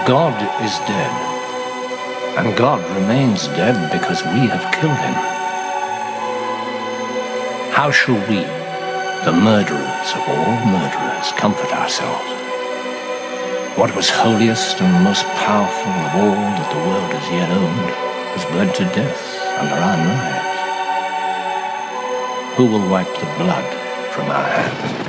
God is dead, and God remains dead because we have killed him. How shall we, the murderers of all murderers, comfort ourselves? What was holiest and most powerful of all that the world has yet owned has bled to death under our knives. Who will wipe the blood from our hands?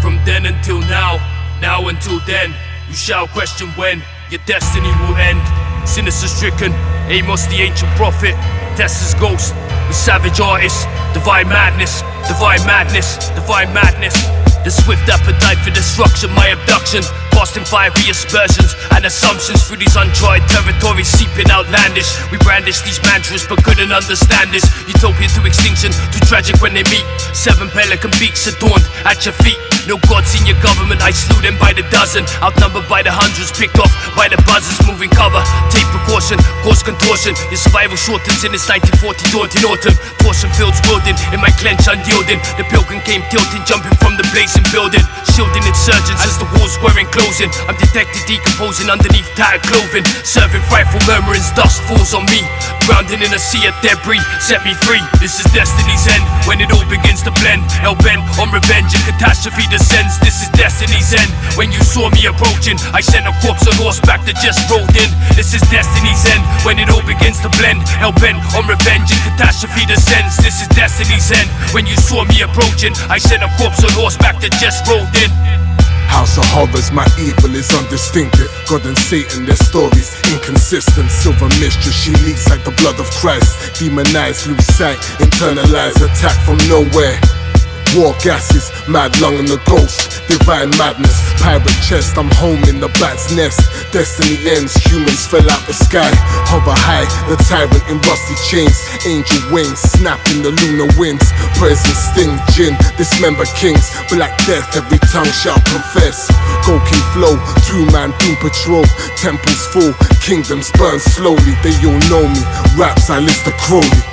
From then until now, now until then, you shall question when your destiny will end. Sinister Stricken, Amos the ancient prophet, Tessa's ghost, the savage artist, divine madness, divine madness, divine madness. The swift appetite for destruction, my abduction, casting fiery aspersions and assumptions through these uncharted territories, seeping outlandish. We brandish these mantras but couldn't understand this. Utopian to extinction, too tragic when they meet. 7 pelican beaks adorned at your feet. No gods in your government, I slew them by the dozen. Outnumbered by the hundreds, picked off by the buzzers. Moving cover, take precaution, cause contortion. Your survival shortens in this 1940 daunting autumn. Torsion fields wielding, in my clench unyielding. The pilgrim came tilting, jumping from the blazing building. Shielding insurgents as the walls were enclosing. I'm detected decomposing underneath tattered clothing. Serving frightful murmurings, dust falls on me. Grounding in a sea of debris, set me free. This is destiny's end, when it all begins to blend. Hell-bent on revenge and catastrophe descends. This is destiny's end. When you saw me approaching, I sent a corpse on horseback that just rolled in. This is destiny's end. When it all begins to blend, hell-bent on revenge and catastrophe descends. This is destiny's end. When you saw me approaching, I sent a corpse on horseback that just rolled in. House of Horrors, my evil is undistinctive. God and Satan, their stories inconsistent. Silver mistress, she leaks like the blood of Christ. Demonized, lose sight, internalized, attack from nowhere. War gases, mad lung and the ghost. Divine madness, pirate chest, I'm home in the bat's nest. Destiny ends, humans fell out the sky. Hover high, the tyrant in rusty chains. Angel wings, snapping the lunar winds. Present sting, gin, dismember kings. Black death, every tongue shall confess. Goki flow, 2-man doom patrol. Temples full, kingdoms burn slowly. They all know me, raps I list the Crowley.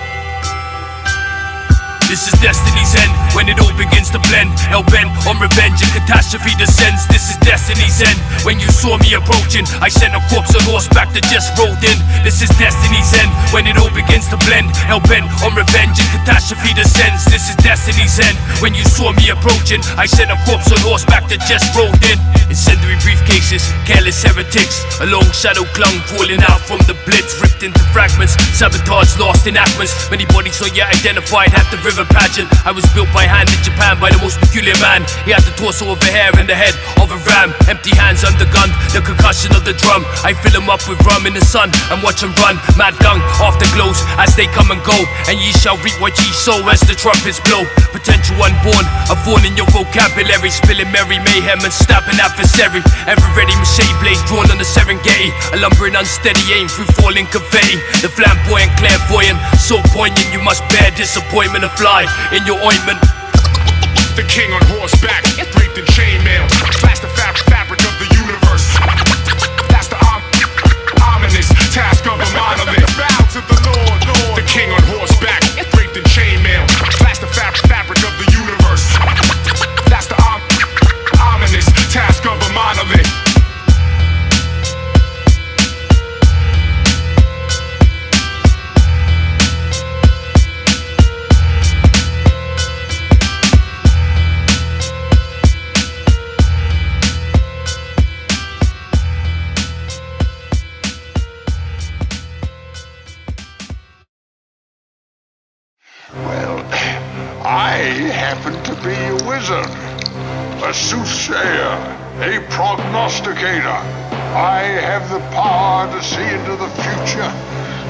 This is destiny's end, when it all begins to blend. Hell-bent on revenge and catastrophe descends. This is destiny's end. When you saw me approaching, I sent a corpse on horseback that just rolled in. This is destiny's end, when it all begins to blend. Hell-bent on revenge and catastrophe descends. This is destiny's end. When you saw me approaching, I sent a corpse on horseback that just rolled in. Incendiary briefcases, careless heretics. A long shadow clung, falling out from the blitz, ripped into fragments. Sabotage lost in enactments. Many bodies not yet identified at the river pageant. I was built by hand in Japan by the most peculiar man. He had the torso of a hare and the head of a ram. Empty hands under gun, the concussion of the drum. I fill him up with rum in the sun and watch him run. Mad dung, afterglows as they come and go. And ye shall reap what ye sow as the trumpets blow. Potential unborn, a thorn in your vocabulary. Spilling merry mayhem and stabbing adversary. Ever ready machete blades drawn on the Serengeti. A lumbering unsteady aim through falling confetti. The flamboyant clairvoyant, so poignant you must bear disappointment and fly in your ointment. The king on horseback, draped in chainmail. That's the fabric of the universe. That's the ominous task of a monolith. Bow to the Lord. The king on horseback, draped in chainmail. That's the fabric of the universe. That's the ominous task of a monolith. I happen to be a wizard, a soothsayer, a prognosticator. I have the power to see into the future,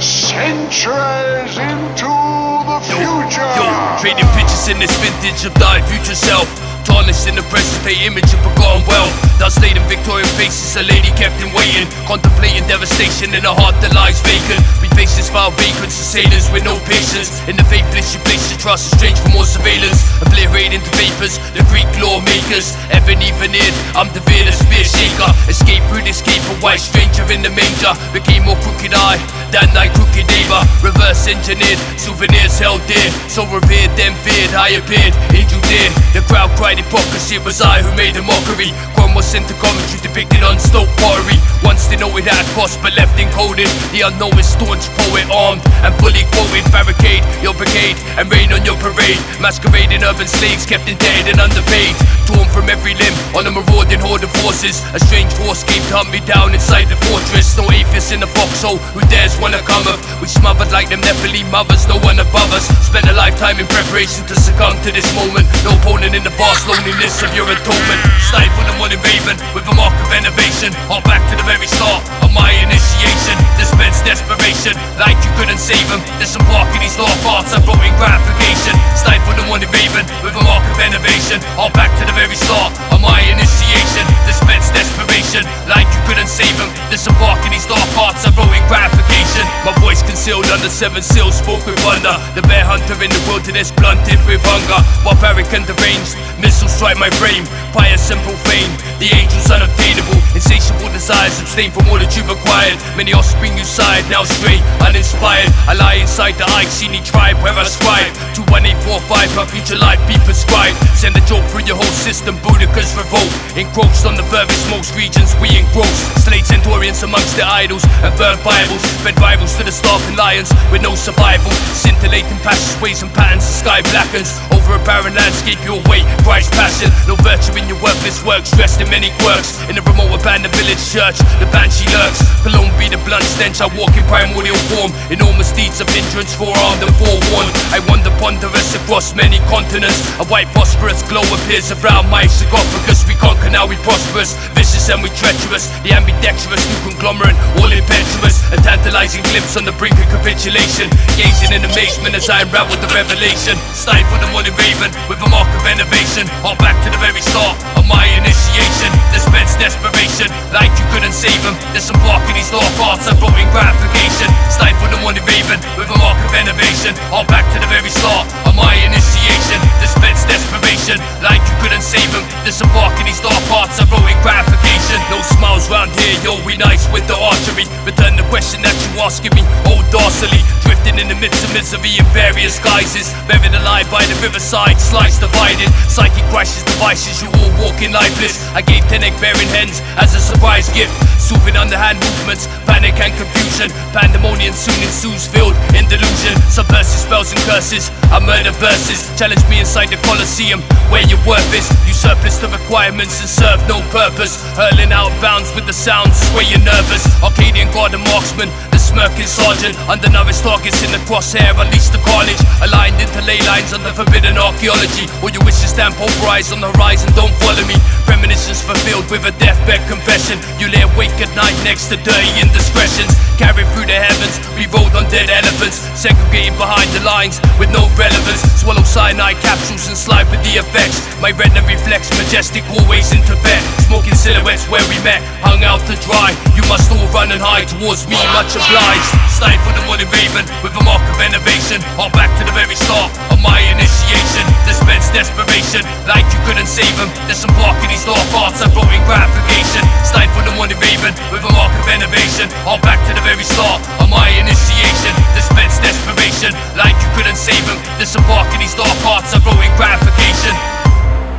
centuries into the future. Yo, trading pictures in this vintage of thy future self. Tarnished in the present day image of forgotten wealth. Thus laid in Victorian faces, a lady kept in waiting, contemplating devastation in a heart that lies vacant. We face this vile vagrants and sailors with no patience. In the faithless you place your trust, strange for more surveillance. Obliterated into vapors, the Greek lawmakers. Ebony veneered, I'm the fearless spear shaker. Escape through this cape, a white stranger in the manger. Became more crooked eye than thy crooked neighbor. Reverse engineered, souvenirs held dear. So revered, then feared, I appeared in Judea. The crowd cried hypocrisy, it was I who made a mockery. Was sent to commentary depicted on Stoke pottery. Once they know it had cost but left encoded. The unknown is staunch poet armed and fully quoted. Barricade your brigade and rain on your parade. Masquerading urban slaves kept indebted and underpaid. Torn from every limb on a marauding horde of horses. A strange force came to hunt me down inside the fortress. No atheists in the foxhole who dares wanna come up. We smothered like them Nephilim mothers, no one above us. Spent a lifetime in preparation to succumb to this moment. No opponent in the vast loneliness of your atonement. Stifle the one Raven with a mark of innovation. All back to the very start of my initiation. Dispense desperation like you couldn't save him. Disembark in these lost parts of floating gratification. Stifle the one Raven with a mark of innovation. All back to the very start of my initiation. Dispense desperation like you couldn't save him. Disembark in these lost parts of floating gratification. My voice concealed under 7 seals spoke with wonder. The bear hunter in the wilderness blunted with hunger. Barbaric and deranged missiles strike my frame. Pious and profane, the angels unobtainable. Insatiable desires abstain from all that you've acquired. Many offspring you sired, now stray, uninspired. I lie inside the Iceni tribe where I scribe 21845, my future life be prescribed. Send a joke through your whole system, Boudicca's revolt. Encroached on the furthest most regions we engrossed. Slayed centaurians amongst the idols and burned Bibles. Fed rivals to the starving lions with no survival. Scintillating passageways and patterns the sky blackens. Over a barren landscape you'll wait, Christ's passion. No virtue in your worthless works, dressed in many quirks. In a remote abandoned village church, the banshee lurks. Cologne be the blunt stench, I walk in primordial form. Enormous deeds of hindrance, forearmed and forewarned. I wander ponderous across many continents. A white phosphorus glow appears around my sarcophagus. We conquer, now we prosperous, vicious and we treacherous. The ambidextrous new conglomerate, all impetuous. A tantalizing glimpse on the brink of capitulation. Gazing in amazement as I unravel the revelation. Stifle the morning raven with a mark of innovation. All back to the very start of my initiation. Dispense desperation like you couldn't save him. Disembark in these lost parts of floating gratification. Stifle the morning raven with a mark of innovation. All back to the very start of my initiation. Dispense desperation like you couldn't save him. Disembark in these lost parts of floating gratification. No smiles round here, yo, we nice with the archery. Return the question that you asking me, oh docilely. Drifting in the midst of misery in various guises. Buried alive by the riverside, sliced, divided. Psychic crashes, devices, you all walking lifeless. I gave 10 egg-bearing hens as a surprise gift. Soothing underhand movements, panic and confusion. Pandemonium soon ensues, filled in delusion. Subversive spells and curses, I murder verses. Challenge me inside the Colosseum, where your worth is. You surplus the requirements and serve no purpose. Hurling out bounds with the sound, sway you nervous. Arcadian guard and marksman, the smirking sergeant. Undernourished targets in the crosshair, unleash the carnage. Aligned into ley lines under forbidden archaeology. All your wishes stand pulverized on the horizon, don't follow me. Premonitions fulfilled with a deathbed confession. You lay awake at night next to dirty indiscretions. Carried through the heavens, we rode on dead elephants. Segregating behind the lines with no relevance. Swallow cyanide capsules and slide with the effects. My retina reflects majestic hallways in Tibet. Smoking silhouettes where we met, hung out to dry. You must all run and hide towards me, much obliged. Stifle the morning raven with a mark of innovation. All back to the very start of my initiation. Dispense desperation like you couldn't save him. Disembark in these lost parts of floating gratification. Stifle the morning raven with a mark of innovation. All back to the very start of my initiation. Dispense desperation like you couldn't save him. Disembark in these lost parts of floating gratification.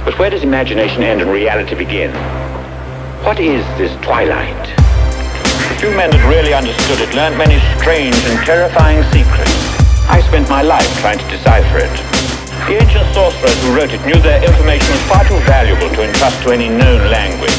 But where does imagination end and reality begin? What is this twilight? Few men that really understood it learned many strange and terrifying secrets. I spent my life trying to decipher it. The ancient sorcerers who wrote it knew their information was far too valuable to entrust to any known language.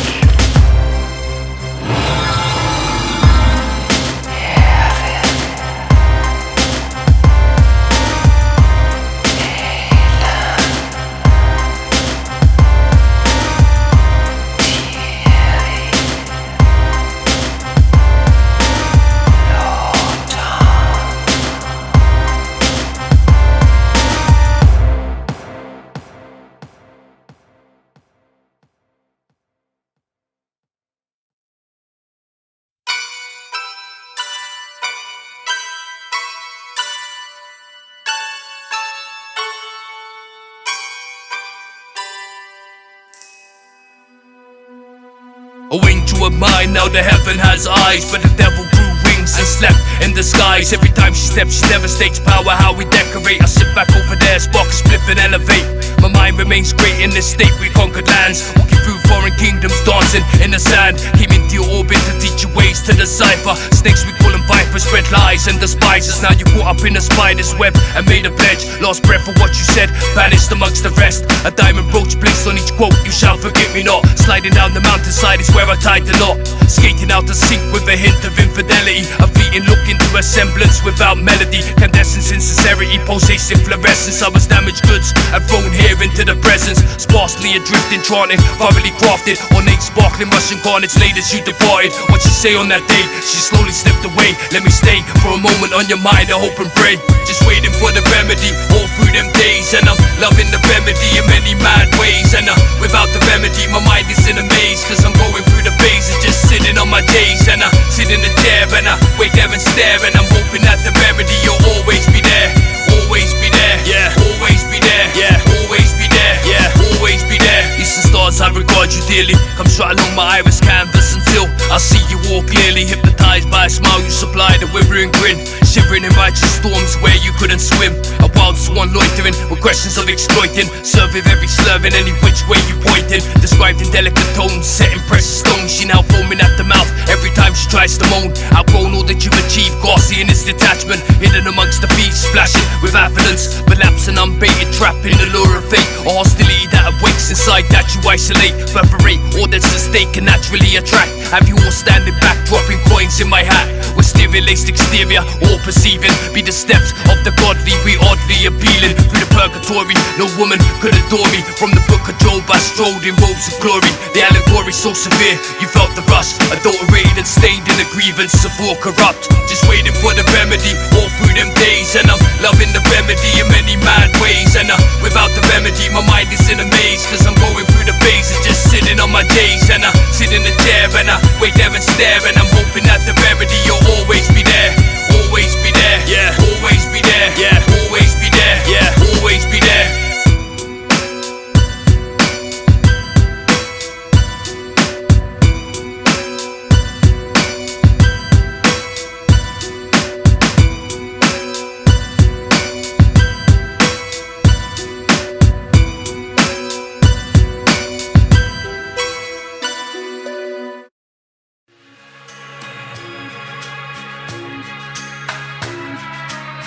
Oh, angel of mine, now the heaven has eyes, but the devil grew wings and slept in the skies. Every time she steps, she devastates power, how we decorate. I sit back over there, spark a spliff and elevate. My mind remains great in this state, we conquered lands. Walking through foreign kingdoms, dancing in the sand. Came into your orbit to teach you ways to decipher. Snakes, we call them vipers, spread lies and despise us. Now you caught up in a spider's web and made a pledge. Lost breath for what you said, vanished amongst the rest. A diamond brooch placed on each quote, you shall forget me not. Sliding down the mountainside is where I tied the knot. Skating out to sink with a hint of infidelity. A fleeting look into a semblance without melody. Candescence in sincerity, pulsating fluorescence. I was damaged goods and thrown here into the presence. Sparsely adrift, enchanting, thoroughly crafted. Ornate, sparkling Russian carnage laid as you departed. What you say on that day? She slowly slipped away. Let me stay for a moment on your mind, I hope and pray. Just waiting for the remedy all through them days. And I'm loving the remedy in many mad ways. And without the remedy, my mind is in a maze. Cause I'm going through the phases, just sitting on my days. And I sit in the chair and I wait there and stare. And I'm hoping that the remedy will always be there. Always be there, yeah. Always be there, yeah. Always be there, yeah. Always be there. Eastern stars, I regard you dearly. Come strut along my iris canvas until I see you all clearly. Hypnotized by a smile you supply, the withering grin. Shivering in righteous storms where you couldn't swim. A wild swan loitering with questions of exploiting. Serving every slur in any which way you pointing. Described in delicate tones, set in precious stones. She now foaming at the mouth every time she tries to moan. Outgrown all that you've achieved, gassy in its detachment. Hidden amongst the feet, splashing with affluence. But lapse and unbaited, trapping the lure of fate. A hostility that awakes inside that you isolate. Perforate all that's at stake and naturally attract. Have you all standing back, dropping coins in my hat. With stereo-laced exterior, all perceiving. Be the steps of the godly, we oddly appealing. Through the purgatory, no woman could adore me. From the book of Job, I strolled in robes of glory. The allegory so severe, you felt the rush. Adulterated and stained in the grievance of all corrupt. Just waiting for the remedy all through them days. And I'm loving the remedy in many mad ways. And without the remedy, my mind is in a maze. Cause I'm going through the phases, just sitting on my days. And I sit in the chair and I wait there and stare. And I'm hoping that the remedy will always be there. Always be there, yeah. Always be there, yeah. Always be there, yeah. Always be there.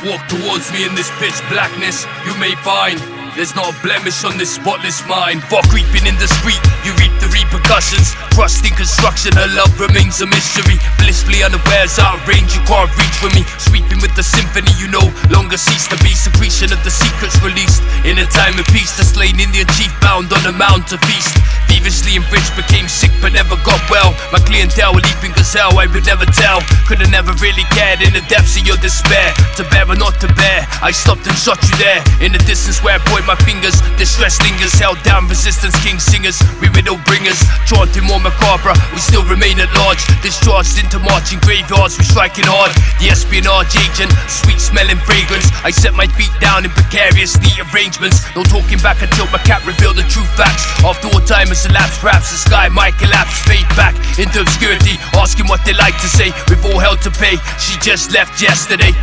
Walk towards me in this pitch blackness, you may find there's not a blemish on this spotless mind. For creeping in the street, you reap the repercussions. Trust in construction, her love remains a mystery. Blissfully unawares, out of range, you can't reach for me. Sweeping with the symphony, you no longer cease to be. Secretion of the secrets released in a time of peace. The slain Indian chief bound on a mount to feast. Feverishly enriched, became sick but never got well. My clientele were leaping gazelle, I would never tell. Could've never really cared in the depths of your despair. To bear or not to bear, I stopped and shot you there. In the distance where I point my fingers, distress lingers. Held down resistance, king singers, we widow bringers. Chanting more macabre, we still remain at large. Discharged into marching graveyards, we striking hard. The espionage agent, sweet smelling fragrance. I set my feet down in precarious neat arrangements. No talking back until my cat revealed the true facts. After all time has elapsed, perhaps the sky might collapse. Fade back into obscurity, asking what they like to say. We've all hell to pay, she just left yesterday.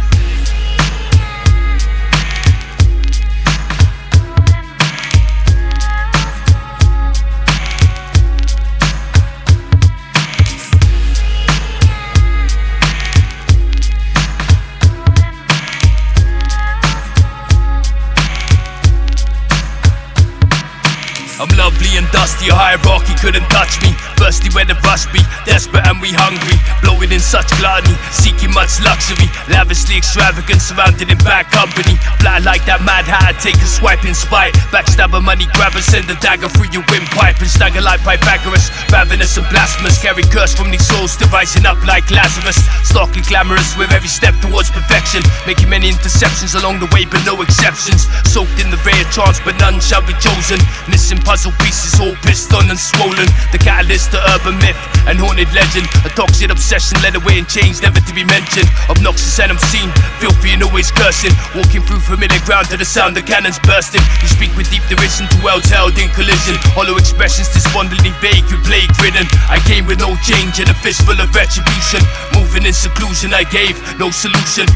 I'm lovely and dusty, a hierarchy couldn't touch me. Thirsty where the rush be, desperate and we hungry. Bloated in such gluttony, seeking much luxury. Lavishly extravagant, surrounded in bad company. Fly like that mad hatter, take a swipe in spite. Backstabber, money grabber, send a dagger through your windpipe. And stagger like Pythagoras, ravenous and blasphemous. Carry curse from these souls, still rising up like Lazarus. Starkly glamorous with every step towards perfection. Making many interceptions along the way but no exceptions. Soaked in the ray of chance but none shall be chosen. Missing puzzle pieces all pissed on and swollen. The catalyst to urban myth and haunted legend. A toxic obsession led away in chains never to be mentioned. Obnoxious and obscene, filthy and always cursing. Walking through familiar ground to the sound of cannons bursting. You speak with deep derision to worlds held in collision. Hollow expressions despondently vague, you plague ridden. I came with no change and a fistful of retribution. Moving in seclusion, I gave no solution.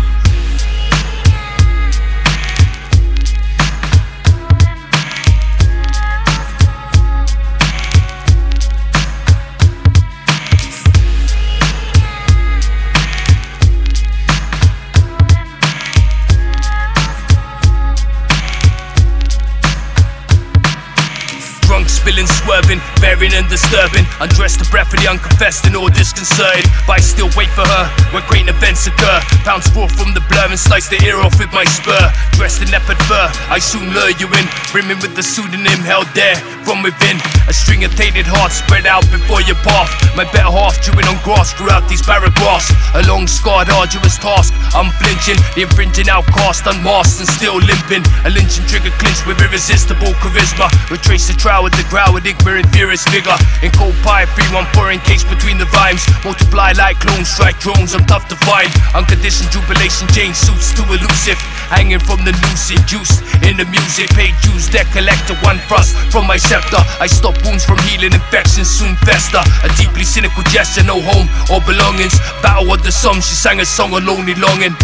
Spilling, swerving, bearing and disturbing. Undressed the breath of the unconfessed and all disconcerted. But I still wait for her when great events occur. Pounds forth from the blur and slice the ear off with my spur. Dressed in leopard fur, I soon lure you in. Brimming with the pseudonym held there from within. A string of tainted hearts spread out before your path. My better half chewing on grass throughout these paragraphs. A long scarred arduous task, unflinching. The infringing outcast unmasked and still limping. A lynching trigger clinched with irresistible charisma. Retrace the trial with the growl with ignorant furious vigor. In cold pie 314 encased between the rhymes. Multiply like clones, strike drones, I'm tough to find. Unconditioned jubilation, change suits too elusive. Hanging from the noose, induced in the music. Paid dues, debt collector, one thrust from my scepter. I stop wounds from healing, infections soon fester. A deeply cynical gesture, no home or belongings. Battle of the sum, she sang a song of lonely longing.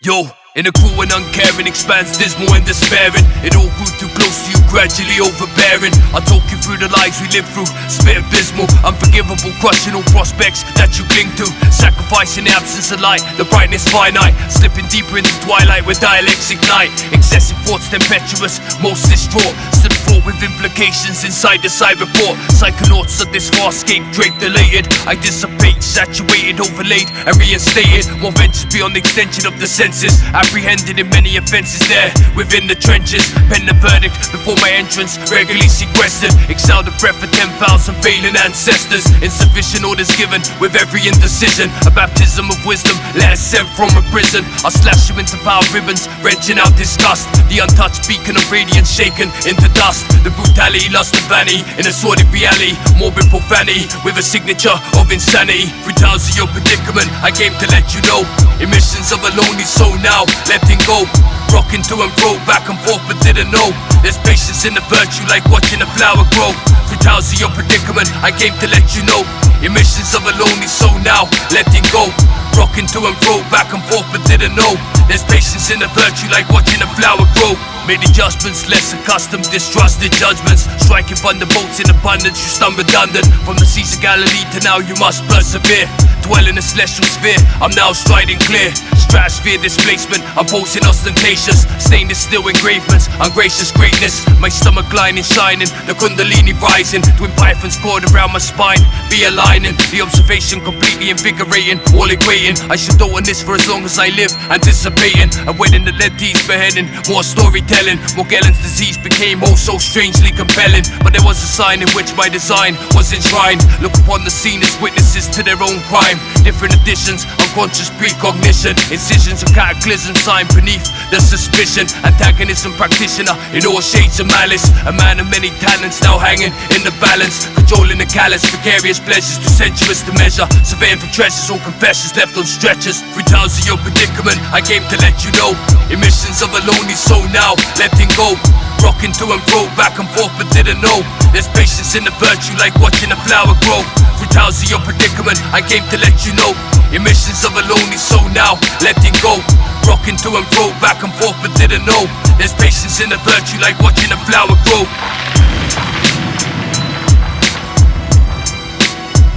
Yo, in a cruel and uncaring expanse, dismal and despairing. It all grew too close to you, gradually overbearing. I'll talk you through the lives we live through. Spit abysmal, unforgivable, crushing all prospects that you cling to. Sacrificing the absence of light, the brightness finite. Slipping deeper into twilight where dialects ignite. Excessive thoughts tempestuous, most distraught. Stood fraught with implications inside the side report. Psychonauts of this farscape draped elated. I dissipate, saturated, overlaid and reinstated. More ventures beyond the extension of the senses. Apprehended in many offences there within the trenches. Pen the verdict before my entrance, regularly sequestered. Exhale the breath of 10,000 failing ancestors. Insufficient orders given with every indecision. A baptism of wisdom, letters sent from a prison. I slash you into power ribbons, wrenching out disgust. The untouched beacon of radiance shaken into dust. The brutality, lust and vanity in a sordid reality. Morbid profanity with a signature of insanity. 3,000 your predicament, I came to let you know. Emissions of a lonely soul now, letting go. Rocking to and fro, back and forth but didn't know. There's patience in the virtue like watching a flower grow. 3,000 your predicament, I came to let you know. Emissions of a lonely soul now, letting go. Rocking to and fro, back and forth but didn't know. There's patience in the virtue like watching a flower grow. Made adjustments, less accustomed, distrusted judgments. Striking thunderbolts in abundance, you stun redundant. From the seas of Galilee to now you must persevere. Dwell in a celestial sphere, I'm now striding clear. Stratosphere displacement, I'm posing ostentatious. Stainless steel engravements, ungracious greatness. My stomach lining, shining, the kundalini rising. Twin pythons cord around my spine, be aligning. The observation completely invigorating, all equating. I should dote on this for as long as I live, anticipating. A wedding that led these beheading, more storytelling. Morgellon's disease became oh so strangely compelling. But there was a sign in which my design was enshrined. Look upon the scene as witnesses to their own crime. Different editions, unconscious precognition. Incisions of cataclysm signed beneath the suspicion. Antagonism practitioner in all shades of malice. A man of many talents now hanging in the balance. Controlling the callous, precarious pleasures too sensuous to measure. Surveying for treasures, all confessions left on stretchers. 3,000 your predicament, I came to let you know. Emissions of a lonely soul now, letting go. Rocking to and fro, back and forth but didn't know. There's patience in the virtue like watching a flower grow. 3,000 your predicament, I came to let you know. Emissions of a lonely soul now, letting go. Rocking to and fro, back and forth but didn't know. There's patience in the virtue like watching a flower grow. 3,000 your predicament, I came to let you know. Emissions of a lonely soul now, letting go. Rocking to and fro, back and forth but didn't know. There's patience in the virtue like watching a flower grow. 3,000 your predicament, I came to let you know. Emissions of a lonely soul now, letting go. Rocking to and fro, back and forth but didn't know. There's patience in the virtue like watching a flower grow.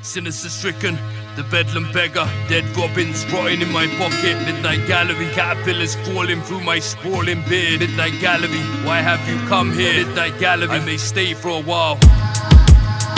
Sinister Stricken, the bedlam beggar, dead robins rotting in my pocket. Midnight gallery, caterpillars falling through my sprawling beard. Midnight gallery, why have you come here? Midnight gallery, I may stay for a while.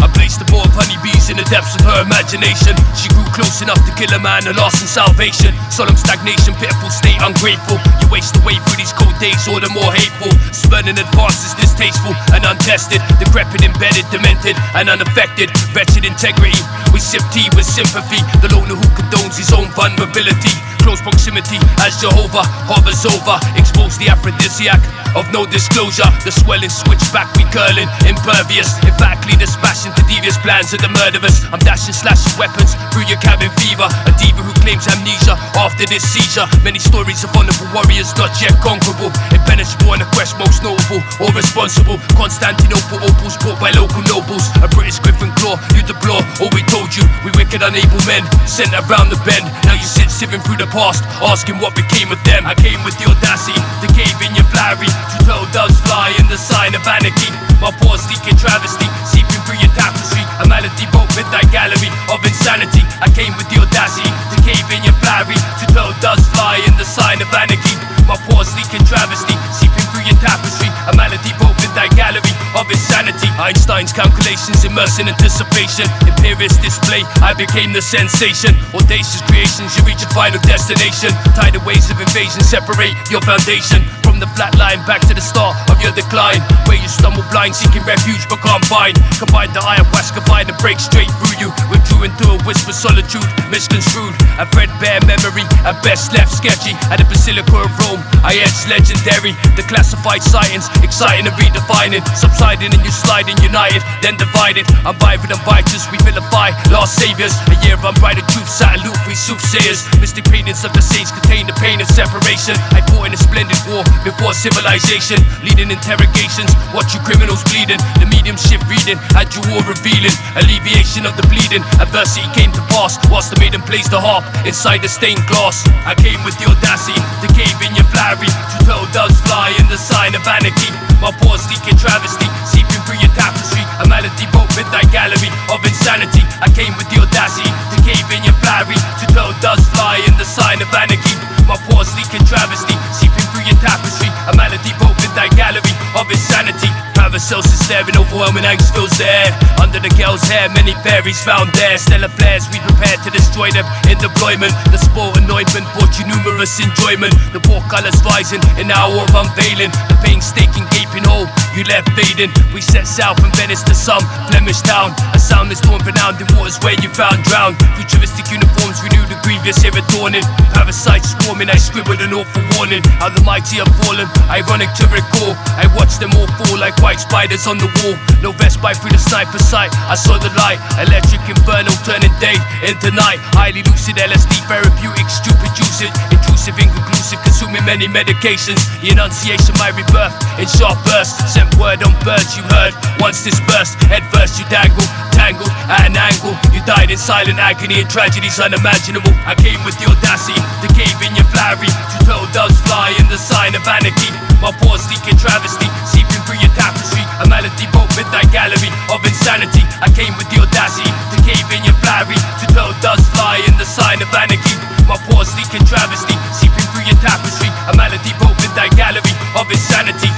I placed a ball of honeybees in the depths of her imagination. She grew close enough to kill a man, a loss in salvation. Solemn stagnation, pitiful state, ungrateful. You waste away through these cold days, all the more hateful. Spurning advances, distasteful and untested. Decrepit, embedded, demented and unaffected. Wretched integrity, we sip tea with sympathy. The loner who condones his own vulnerability. Close proximity as Jehovah hovers over. Expose the aphrodisiac of no disclosure. The swelling switchback we curling, impervious. Emphatically dispassion to devious plans of the murderers. I'm dashing slashing weapons through your cabin fever. A diva who claims amnesia after this seizure. Many stories of honorable warriors not yet conquerable. Impenetrable on a quest most notable or responsible. Constantinople opals bought by local nobles. A British griffin claw, you deplore all we told you. We wicked unable men sent around the bend. Now you sit sieving through the past, asking what became of them. I came with the audacity to cave in your flattery. To tell doves fly in the sign of anarchy. My pores leaking travesty, seeping through your tapestry. A melody broke midnight gallery of insanity. I came with the audacity to cave in your flattery. To tell doves fly in the sign of anarchy. My pores leaking travesty, seeping through your tapestry. A melody broke midnight gallery of insanity. Einstein's calculations immersed in anticipation. Imperious display, I became the sensation. Audacious creations, you reach a final destination. Tidal waves of invasion separate your foundation from the flat line back to the start of your decline. Where you stumble blind, seeking refuge but can't find. Combine the ayahuasca vine and break straight through you. Withdrew into a whisper solitude, misconstrued. A threadbare memory, at best left sketchy. At the Basilica of Rome, I etched legendary. The classified sightings, exciting and redefining. Subsiding and you sliding, united, then divided. I'm vibrant and righteous, we vilify lost saviors. A year of unbridled truth, sat aloof, we soothsayers. Mystic paintings of the saints contain the pain of separation. I fought in a splendid war before civilization. Leading interrogations, watch you criminals bleeding. The mediumship reading, had you all revealing. Alleviation of the bleeding, adversity came to pass. Whilst the maiden plays the harp inside the stained glass. I came with the audacity to cave in your flattery. To tell doves fly in the sign of anarchy. My pores leaking travesty, seeping through your tapestry. A melody broke midnight gallery of insanity. I came with the audacity to cave in your flattery. To tell doves fly in the sign of anarchy. My pores leaking travesty, seeping through your tapestry. A melody broke midnight gallery of insanity. Paracelsus staring, overwhelming angst fills the air. Under the girl's hair, many fairies found there. Stellar flares, we prepared to destroy them in deployment. The spore anointment brought you numerous enjoyment. The war colors rising in the hour of unveiling. The painstaking gaping hole you left fading. We set south from Venice to some Flemish town. A soundless torn renowned in waters where you found drowned. Futuristic uniforms renew the grievous here adorning. Parasites swarming, I scribbled an awful warning. How the mighty have fallen, ironic to recall. I watched them all fall like white spiders on the wall. No respite through the sniper sight, I saw the light. Electric inferno turning day into night. Highly lucid LSD therapeutic, stupid usage. Intrusive, inconclusive, consuming many medications. The enunciation, my rebirth in sharp bursts. Sent word on birds you heard, once dispersed. Head first you dangled, tangled at an angle. You died in silent agony and tragedies unimaginable. I came with the audacity to cave in your flattery. To tell doves fly in the sign of anarchy. My pores leaking travesty, seeping through your tapestry. A melody broke midnight gallery of insanity. I came with the audacity to cave in your flattery. To tell doves fly in the sign of anarchy. My pores leaking travesty, seeping through your tapestry. A melody broke midnight gallery of insanity.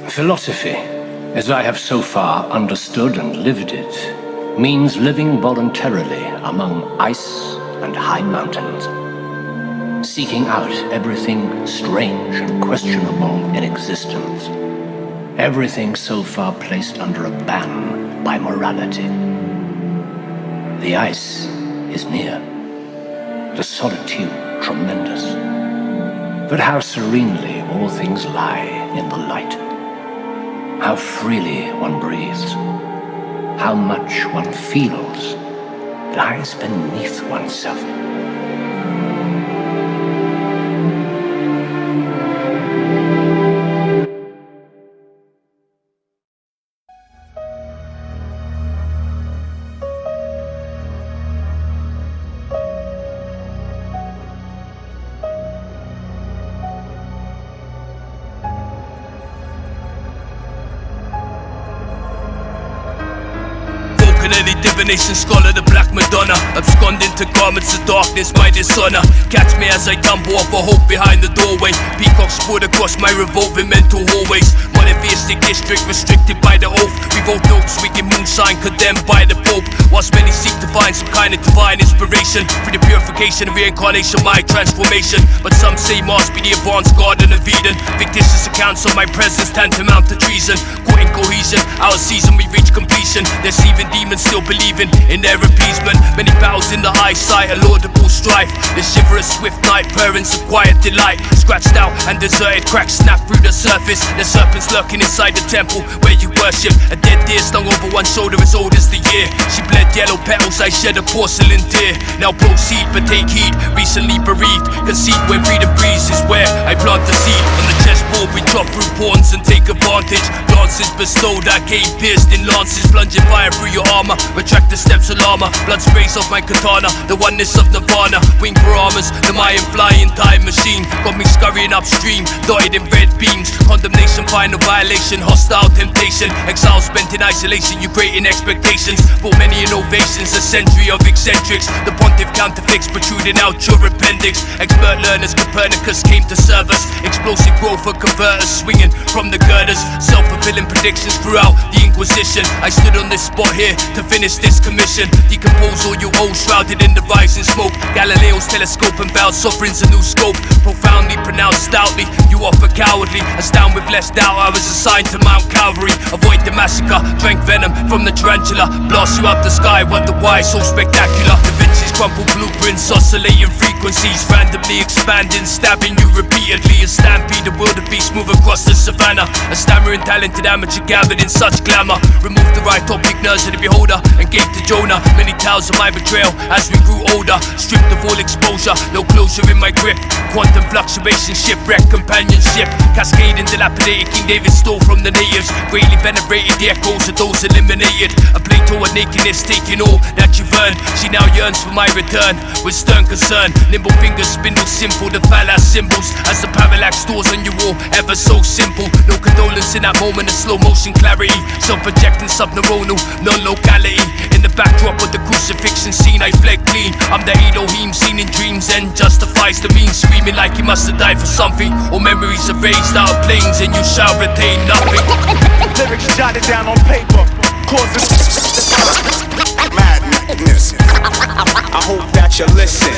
Philosophy, as I have so far understood and lived it, means living voluntarily among ice and high mountains, seeking out everything strange and questionable in existence, everything so far placed under a ban by morality. The ice is near, the solitude tremendous, but how serenely all things lie in the light. How freely one breathes, how much one feels lies beneath oneself. early divination scholar, the Black Madonna, absconding to garments of darkness, my dishonor. Catch me as I tumble off a hope behind the doorway. Peacocks poured across my revolving mental hallways. Monotheistic district restricted by the oath. We vote notes, wicked moonshine condemned by the Pope. Whilst many seek to find some kind of divine inspiration through the purification and reincarnation, my transformation. But some say Mars be the advanced garden of Eden. Fictitious accounts of my presence tantamount to treason. Caught in cohesion, our season we reach completion. Deceiving demons still believing in their appeasement. Many battles in the eyesight, a laudable strife. The shiver of swift night, purrings of quiet delight. Scratched out and deserted, cracks snap through the surface. The serpents lurking inside the temple where you worship. A dead deer slung over one shoulder as old as the year. She bled yellow petals, I shed a porcelain tear. Now proceed, but take heed, recently bereaved. Concede when freedom breathes is where I plant the seed. On the chessboard we chop through pawns and take advantage. Glances bestowed, I came pierced in lances. Plunging fire through your armor, retract the steps of llama. Blood sprays off my katana, the oneness of nirvana. Wing paramas, the Mayan flying time machine. Got me scurrying upstream, dotted in red beams. Condemnation, final violation, hostile temptation. Exile spent in isolation, you creating expectations. Brought many innovations, a century of eccentrics. The pontiff counterfeits protruding out your appendix. Expert learners, Copernicus came to serve us. Explosive growth for converters, swinging from the girders. Self-fulfilling predictions throughout the Inquisition. I stood on this spot here to finish this commission. Decompose all you old, shrouded in the rising smoke. Galileo's telescope and vowed sovereigns a new scope. Profoundly pronounced stoutly, you offer cowardly. Astound with less doubt, I was assigned to Mount Calvary. Avoid the massacre, drank venom from the tarantula. Blast you out the sky, wonder why so spectacular. Da Vinci's crumpled blueprints, oscillating frequencies. Randomly expanding, stabbing you repeatedly. A stampede, a wildebeest move across the savannah. A stammering talented amateur gathered in such glamour. Removed the right topic, nerves of the beholder, and gave to Jonah many tales of my betrayal as we grew older. Stripped of all exposure, no closure in my grip. Quantum fluctuation, shipwreck, companionship. Cascading, dilapidated, King David stole from the natives. Greatly venerated, the echoes of those eliminated. A Plato of nakedness, taking all that you've earned. She now yearns for my return, with stern concern. Nimble fingers, spindle simple, the phalas symbols. As the parallax stores on your wall, ever so simple. No condolence in that moment of slow motion clarity. Self-projecting, subneuronal, non-locality. In the backdrop of the crucifixion scene, I fled clean. I'm the Elohim seen in dreams and justifies the means. Screaming like he must have died for something. Or memories erased out of planes and you shall retain nothing. Lyrics jotted down on paper, causes madness. I hope that you listen.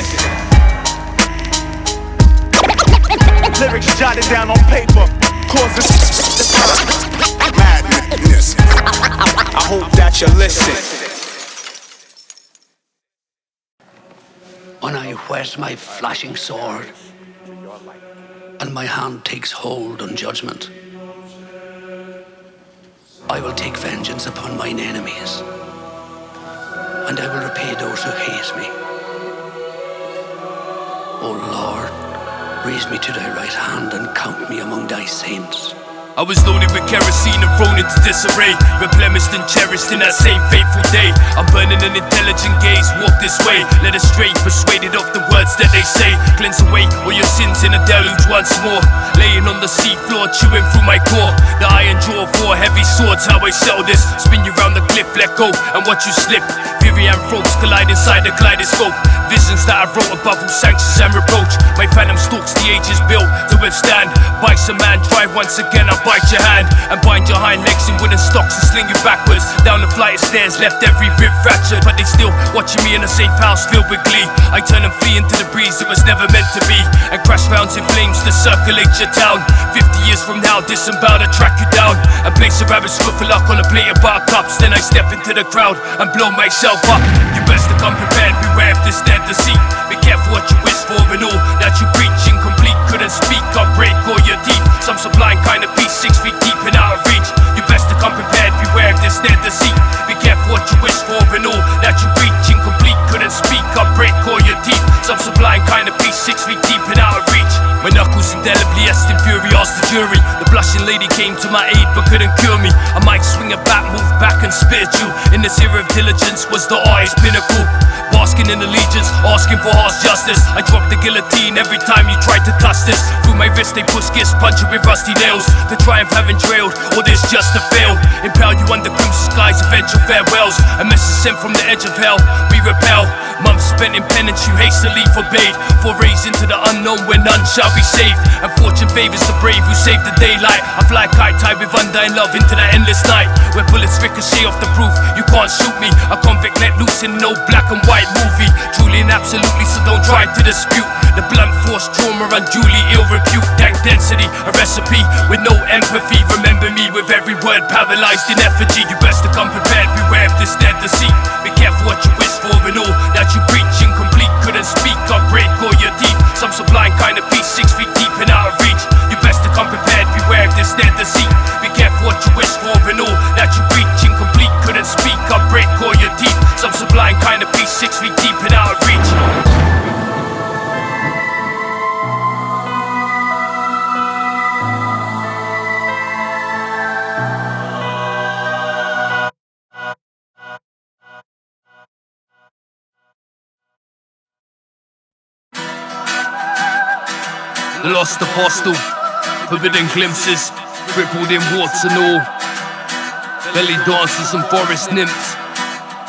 Lyrics jotted down on paper, causes madness. I hope that you listen. When I whet my flashing sword and my hand takes hold on judgment, I will take vengeance upon mine enemies, and I will repay those who hate me. O Lord, raise me to thy right hand and count me among thy saints. I was loaded with kerosene and thrown into disarray, replenished and cherished in that same fateful day. I'm burning an intelligent gaze, walk this way, led astray, persuaded of the words that they say. Cleanse away all your sins in a deluge once more. Laying on the sea floor, chewing through my core. The iron jaw of war, heavy swords, how I sell this. Spin you round the cliff, let go, and watch you slip. Virian throats collide inside the kaleidoscope. Visions that I wrote above all sanctions and reproach. My phantom stalks the ages built to withstand. Bites a man, try once again, I bite your hand and bind your hind legs in wooden stocks and sling you backwards down the flight of stairs, left every rib fractured. But they still watching me in a safe house filled with glee. I turn and flee into the breeze it was never meant to be, and crash rounds in flames to circulate your town. 50 years from now, disembowel to track you down and place a rabbit's foot for luck on a plate of buttercups. Then I step into the crowd and blow myself up. You best to come prepared, beware of this Snared Deceit. Be careful what you wish for and all that you preach. Incomplete, couldn't speak, I'll break all your teeth. Some sublime kind of peace, 6 feet deep and out of reach. You best to come prepared, beware of this Snared Deceit. Be careful what you wish for and all that you preach. Incomplete, couldn't speak, I'll break all your teeth. Some sublime kind of peace, 6 feet deep and out of reach. My My knuckles indelibly etched in fury, asked the jury. The blushing lady came to my aid but couldn't cure me. I might swing a bat, move back and spit at you. In this era of diligence was the artist's pinnacle. Basking in allegiance, asking for harsh justice. I dropped the guillotine every time you tried to touch this. Through my wrist they push gifts, punch you with rusty nails. The triumph haven't trailed, or this just a fail. Impale you under crimson skies, eventual farewells. A message sent from the edge of hell, we repel. Months spent in penance you hastily forbade. Forays into the unknown where none shall be saved. And fortune favors the brave who save the daylight. I fly kite tied with undying love into the endless night, where bullets ricochet off the roof. You can't shoot me, a convict let loose in no black and white movie. Truly and absolutely, so don't try to dispute. The blunt force trauma unduly ill repute. Dank density, a recipe with no empathy. Remember me with every word paralyzed in effigy. You best to come prepared, beware of this snared deceit. Be careful what you wish for and all that you preach. Incomplete, couldn't speak, I'll break all your teeth. Some sublime kind of peace, 6 feet deep and out of reach. You best to come prepared, beware of this snared deceit. Be careful what you wish for and all that you preach. Incomplete, couldn't speak, I'll break all your teeth. Some sublime kind of peace, 6 feet deep and out of reach. The lost apostle, forbidden glimpses, crippled in warts and all. Belly dancers and forest nymphs.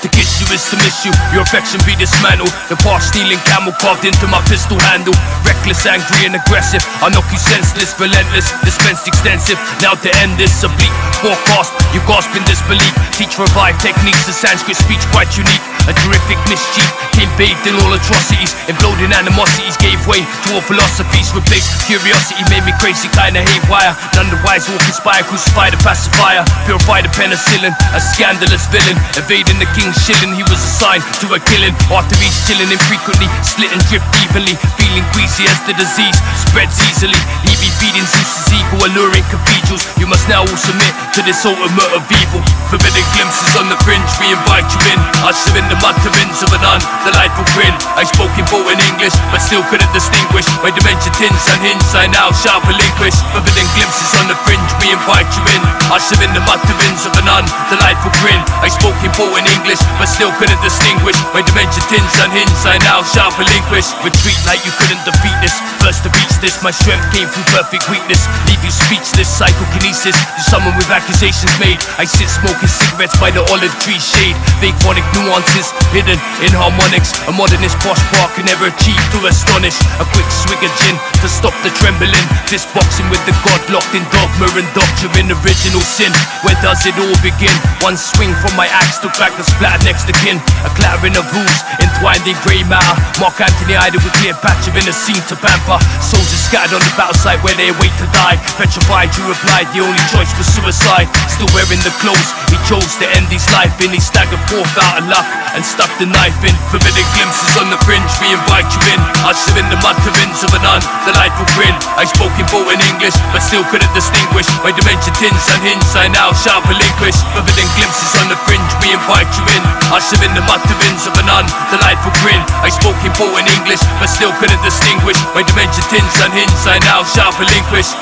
To kiss you is to miss you, your affection be dismantled. The past stealing camel carved into my pistol handle. Reckless, angry and aggressive, I knock you senseless, relentless, dispense extensive. Now to end this oblique forecast, you gasp in disbelief. Teach revive techniques, the Sanskrit speech quite unique. A terrific mischief, came bathed in all atrocities. Imploding animosities gave way to all philosophies. Replaced curiosity, made me crazy, kinda haywire. None the wise will conspire, crucify the pacifier. Purify the penicillin, a scandalous villain. Evading the king's shilling, he was assigned to a killing. Arteries chilling infrequently, slit and dripped evenly. Feeling queasy as the disease spreads easily. He be feeding Zeus's ego, alluring cathedrals. You must now all submit to this ultimate of evil. Forbidden glimpses on the fringe, we invite you in. Usher in the mud to rinse of an undelightful grin. I spoke in boat in English, but still couldn't distinguish. My dimension tins unhinged, I now shall relinquish. Forbidden glimpses on the fringe, we invite you in. Usher in the mud to rinse of an undelightful grin. I spoke in boat in English, but still couldn't distinguish. My dimension tins unhinged, I now shall relinquish. Retreat like you couldn't defeat this. First to reach this, my strength came through perfect weakness. Leave you speechless, psychokinesis. To someone with accusations made, I sit smoking cigarettes by the olive tree shade. Vague phonic nuances, hidden in harmonics. A modernist posh park can never achieve to astonish. A quick swig of gin to stop the trembling. This boxing with the god locked in dogma and doctrine. Original sin, where does it all begin? One swing from my axe took back the splat next to kin. A clattering of rules, entwined in grey matter. Mark Antony idle with Cleopatra in a scene to pamper. Soldiers scattered on the battle site where they wait to die. Petrified, you replied, the only choice was suicide. Still wearing the clothes, he chose to end his life in. He staggered forth out of luck and stuck the knife in. Forbidden glimpses on the fringe, we invite you in. Usher in the mud to rinse of an undelightful grin. I spoke in boat in English, but still couldn't distinguish. My dimension tins unhinged, I now shall relinquish. Forbidden glimpses on the fringe, we invite you in. Usher in the mud to rinse of an undelightful grin. I spoke in boat in English, but still couldn't distinguish. My dimension tins unhinged, I now shall relinquish.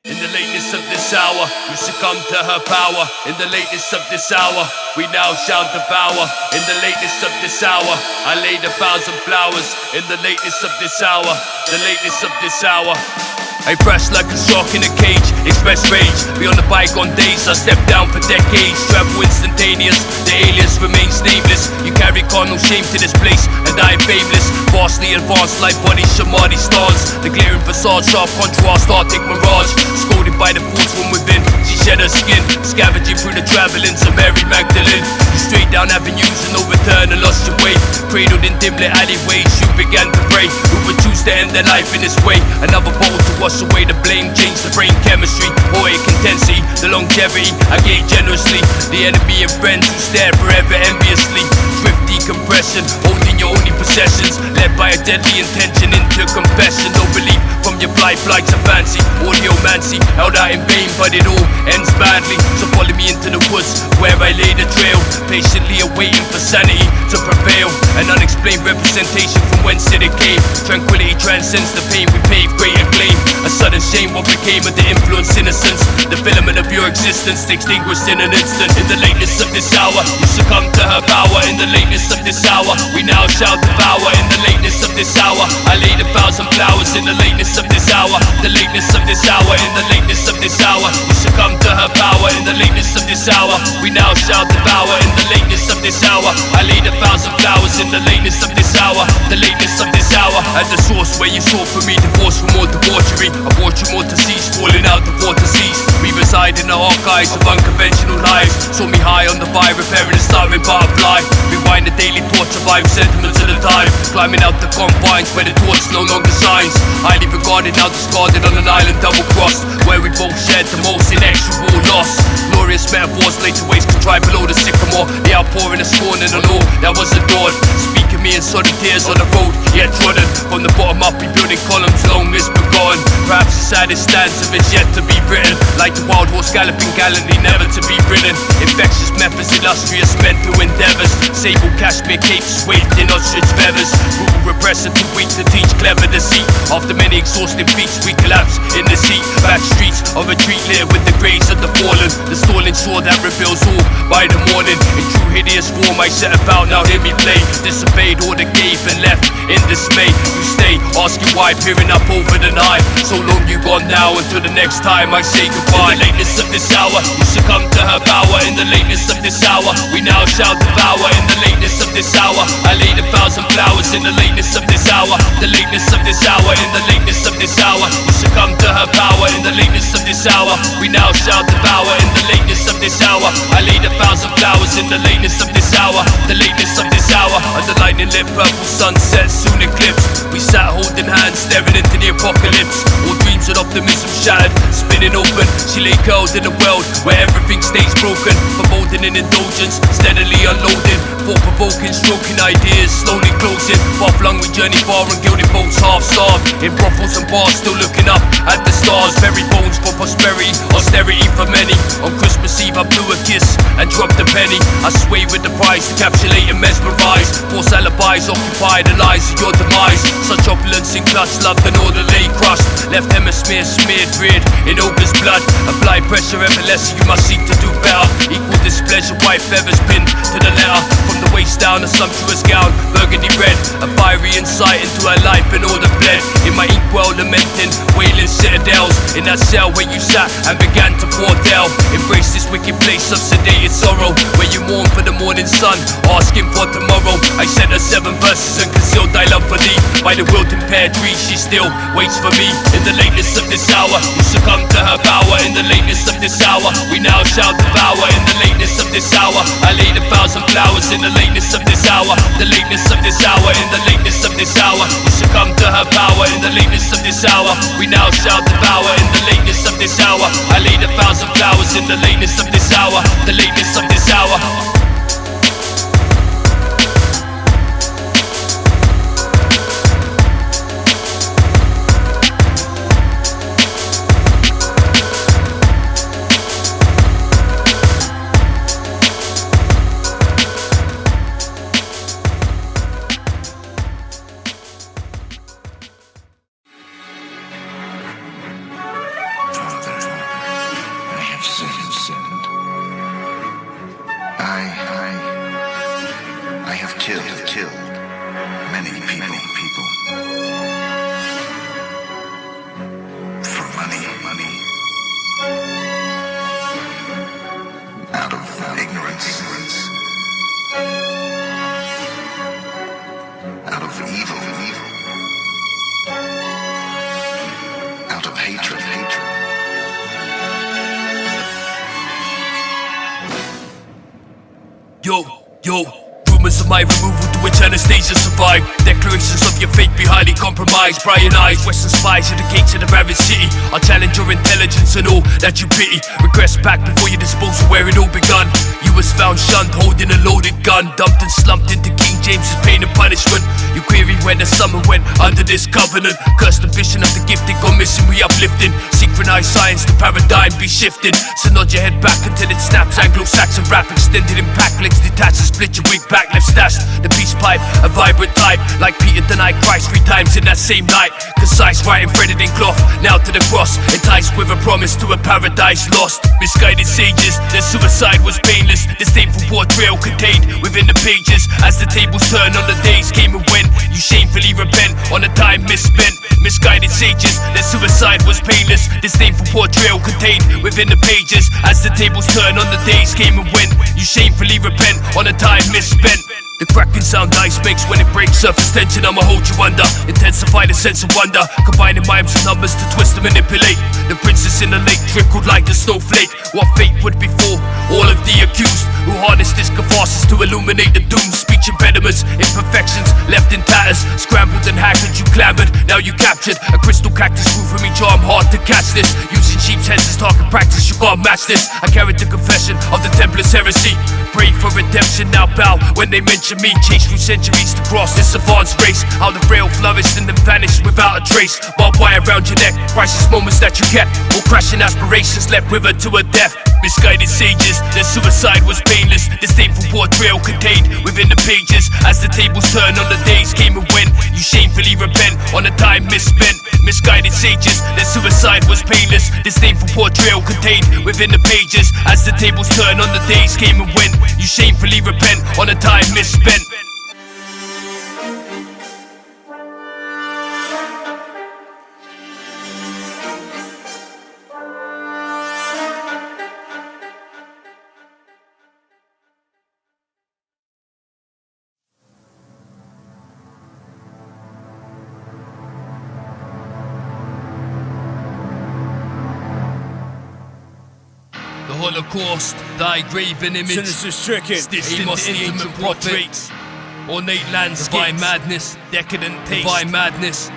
In the lateness of this hour, you succumb to her power. In the lateness of this hour, we now shall devour. In the lateness of this hour, I laid 1,000 flowers. In the lateness of this hour, the lateness of this hour, I thrashed like a shark in a cage, express rage. Beyond the bygone days, I stepped down for decades. Travel instantaneous, the alias remains nameless. You carry carnal shame to this place, and I am fameless. Vastly advanced like body shamadi stars. The glaring facade, sharp contrast, Arctic mirage. Scolded by the fools from within, she shared shed her skin, scavenging through the travelings of Mary Magdalene. You straight down avenues and no return and lost your way. Cradled in dim-lit alleyways, you began to pray. Who would choose to end their life in this way? Another bowl to wash away the blame, change the brain chemistry, poetic intensity, the longevity I gave generously. The enemy and friends who stare forever enviously. Swift decompression, holding your only possessions, led by a deadly intention into confession. No relief from your blight, flights of fancy, audiomancy, held out in vain, but it all ends badly. So follow me into the woods where I lay the trail, patiently awaiting for sanity to prevail. An unexplained representation from whence it came. Tranquility transcends the pain, we pave great acclaim. A sudden shame what became of the influence, innocence. The filament of your existence extinguished in an instant. In the lateness of this hour, you succumb to her power. In the lateness of this hour, we now shall devour. In the lateness of this hour, I laid 1,000 flowers. In the lateness of this hour, the lateness of this hour. In the lateness of this hour, you succumb to her power. In the lateness of this hour, we now shall devour. In the lateness of this hour, I laid 1,000 flowers. In the lateness of this hour, the lateness of this hour. At the source where you sought for me, divorce from more debauchery. I brought you more to cease, falling out the water seas. We reside in the archives of unconventional lives. Saw me high on the fire, repairing a starving butterfly. Rewind the daily thoughts, survive sentiments of the time. Climbing out the confines where the torch no longer shines. Highly regarded, now discarded on an island double-crossed, where we both shared the most inexorable loss. Glorious metaphors laid to waste contrived below the sycamore. The outpouring of scorn and all that was adored. Speaking me in sodden tears on the road, yet trodden. From the bottom up, rebuilding columns long as begun. Perhaps the saddest stanza is yet to be written. Like the wild horse galloping gallantly, never to be ridden. Infectious methods, illustrious mental endeavors. Sable cashmere capes swathed in ostrich feathers. Brutal repressor too weak to teach clever deceit. After many exhausting feats, we collapse in the sea. Back streets of retreat littered with the graves of the fallen. The stalling sword that reveals all by the morning. In true hideous form I set about, now hear me play. Disobeyed order gave and left in dismay. You stay asking why, peering up over the night. So long you gone now, until the next time I say goodbye. In the lateness of this hour, you succumb to her power. In the lateness of this hour, we now shall devour. In the lateness of this hour, I laid 1,000 flowers. In the lateness of this hour, the lateness of this hour. In the lateness of this hour, you succumb to her power. In the lateness of this hour, we now shall devour. In the lateness of this hour, I laid 1,000 flowers. In the lateness of this hour, the lateness of this hour. Under lightning lit purple sunset soon eclipsed, we sat holding hands, staring into the apocalypse. All dreams of optimism shattered, spinning open. She lay curled in a world where everything stays broken. Foreboding in indulgence, steadily unloading. Thought-provoking, stroking ideas, slowly closing. Far-flung, we journey far and gilded boats half-starved. In brothels and bars, still looking up at the stars. Bury bones for prosperity, austerity for many. On Christmas Eve, I blew a kiss and dropped a penny. I sway with the price, encapsulate and mesmerize. False alibis occupy the lies of your demise. Such opulence in clutch, love the northern lay crust. Left hemisphere smeared, reared in ogre's blood. Apply pressure, ever less, you must seek to do better. Equal displeasure, white feathers pinned to the letter. From the waist down, a sumptuous gown, burgundy red. A fiery insight into her life and all the bled. In my inkwell lamenting, wailing citadels. In that cell where you sat and began to pour down. Embrace this wicked place of sedated sorrow, where you mourn for the morning sun, asking for tomorrow. I sent her 7 verses and concealed thy love for thee. By the wilting pear tree, she still waits for me. In the lateness of this hour, you succumb to her power. In the lateness of this hour, we now shall devour. In the lateness of this hour, I laid 1,000 flowers. In the lateness of this hour, the lateness of this hour. In the lateness of this hour, you succumb to her power. In the lateness of this hour, we now shall devour. In the lateness of this hour, I laid 1,000 flowers. In the lateness of this hour, the lateness of this hour. I have killed many people. For money. Out of ignorance. Out of evil. Out of hatred. Yo, rumors of my removal to which Anastasia survived. Declarations of your fate be highly compromised. Prying eyes, Western spies at the gates of the ravaged city. I'll challenge your intelligence and all that you pity. Regress back before you dispose of where it all begun. You was found shunned, holding a loaded gun, dumped and slumped into King James's pain and punishment. You query when the summer went under this covenant. Cursed the vision of the gifted, gone missing, we uplifting. Synchronized science, the paradigm be shifting. So nod your head back until it snaps. Anglo-Saxon rap extended in pack legs, detach and split your wig back, left stashed. The peace pipe, a vibrant type, like Peter denied Christ 3 times in that same night. Concise writing threaded in cloth, now to the cross, enticed with a promise to a paradise lost. Misguided sages, their suicide was painless. Disdainful portrayal contained within the pages. As the tables turn on the days came and went, you shamefully repent on the time misspent. Misguided sages, their suicide was painless. Disdainful portrayal contained within the pages. As the tables turn on the days came and went, you shamefully repent on the time misspent. The cracking sound ice makes when it breaks surface tension. I'ma hold you under, intensify the sense of wonder, combining mimes and numbers to twist and manipulate. The princess in the lake trickled like a snowflake. What fate would befall all of the accused who harnessed this catharsis to illuminate the doom. Speech impediments, imperfections left in tatters. Scrambled and hackered, you clambered, now you captured. A crystal cactus grew from each arm, hard to catch this. Using sheep's heads as target practice, you can't match this. I carried the confession of the Templar's heresy. Pray for redemption, now bow when they mention me. Chase through centuries to cross this advanced race. How the frail flourished and then vanished without a trace. Barbed wire around your neck, priceless moments that you kept. All crashing aspirations led withered to a death. Misguided sages, their suicide was painless. Disdainful portrayal contained within the pages. As the tables turn on the days came and went, you shamefully repent on the time misspent. Misguided sages, their suicide was painless. Disdainful portrayal contained within the pages. As the tables turn on the days came and went, you shamefully repent on the time misspent. Holocaust, thy graven image, Sinister Stricken, stitched into intimate portraits, ornate landscapes, divine madness, decadent taste, divine madness.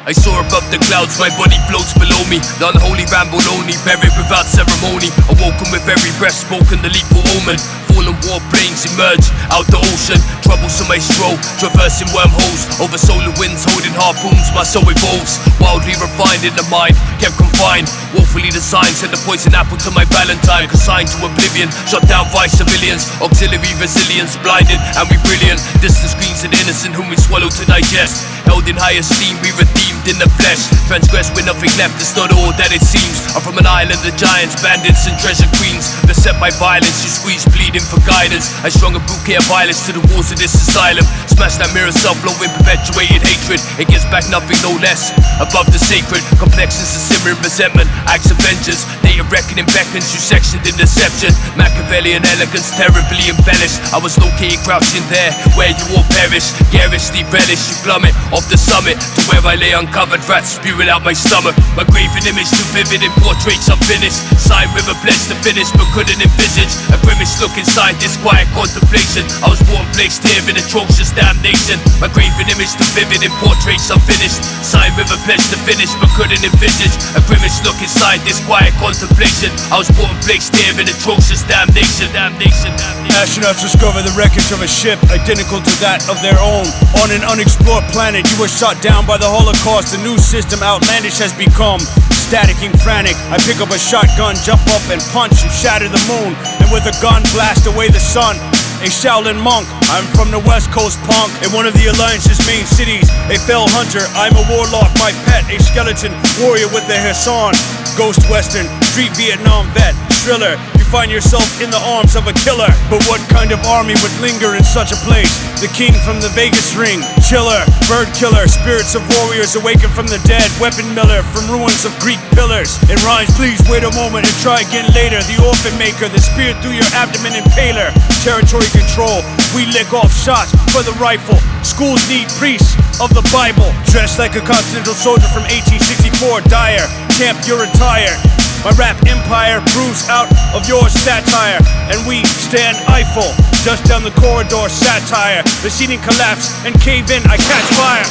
I soar above the clouds, my body floats below me. The unholy ramble lonely, buried without ceremony. Awoken with every breath spoken, the lethal omen. Fallen war planes emerge out the ocean. Troublesome I stroll, traversing wormholes. Over solar winds, holding harpoons, my soul evolves. Wildly refined in the mind, kept confined. Woefully designed, sent the poison apple to my valentine. Consigned to oblivion, shot down by civilians. Auxiliary resilience, blinded and we brilliant. Distant screens of innocent whom we swallow to digest. Held in high esteem, we redeemed in the flesh. Transgressed with nothing left, it's not all that it seems. I'm from an island of giants, bandits and treasure queens. Beset by violence, you squeeze pleading for guidance. I strung a bouquet of violence to the walls of this asylum. Smash that mirror self-blowing, perpetuated hatred. It gives back nothing, no less. Above the sacred, complexions of simmering resentment. Acts of vengeance, day of reckoning beckons. You sectioned in deception. Machiavellian elegance, terribly embellished. I was located crouching there, where you all perish. Garishly relish, you plummet off the summit to where I lay uncovered, rats spewing out my stomach. My graven image too vivid in portraits unfinished. Signed with a pledge to finish, but couldn't envisage a grimace look inside this quiet contemplation. I was born placed here in atrocious damnation. My graven image too vivid in portraits unfinished. Signed with a pledge to finish, but couldn't envisage a grimace look inside this quiet contemplation. I was born placed here in atrocious damnation. Astronauts discover the wreckage of a ship identical to that of their own. On an unexplored planet, you were shot down by the Holocaust. The new system outlandish has become staticking frantic. I pick up a shotgun, jump up and punch and shatter the moon, and with a gun blast away the sun. A Shaolin monk, I'm from the West Coast punk. In one of the Alliance's main cities, a fell hunter. I'm a warlock, my pet, a skeleton warrior with a Hassan. Ghost Western, street Vietnam vet, thriller. You find yourself in the arms of a killer. But what kind of army would linger in such a place? The king from the Vegas ring, chiller, bird killer, spirits of warriors awakened from the dead, weapon miller from ruins of Greek pillars. It rhymes, please wait a moment and try again later. The orphan maker, the spear through your abdomen impaler. Territory control, we lick off shots for the rifle. Schools need priests of the Bible. Dressed like a continental soldier from 1864, dire. Champ, you're retired. My rap empire proves out of your satire, and we stand Eiffel. Just down the corridor, satire. The seating collapse and cave in, I catch fire.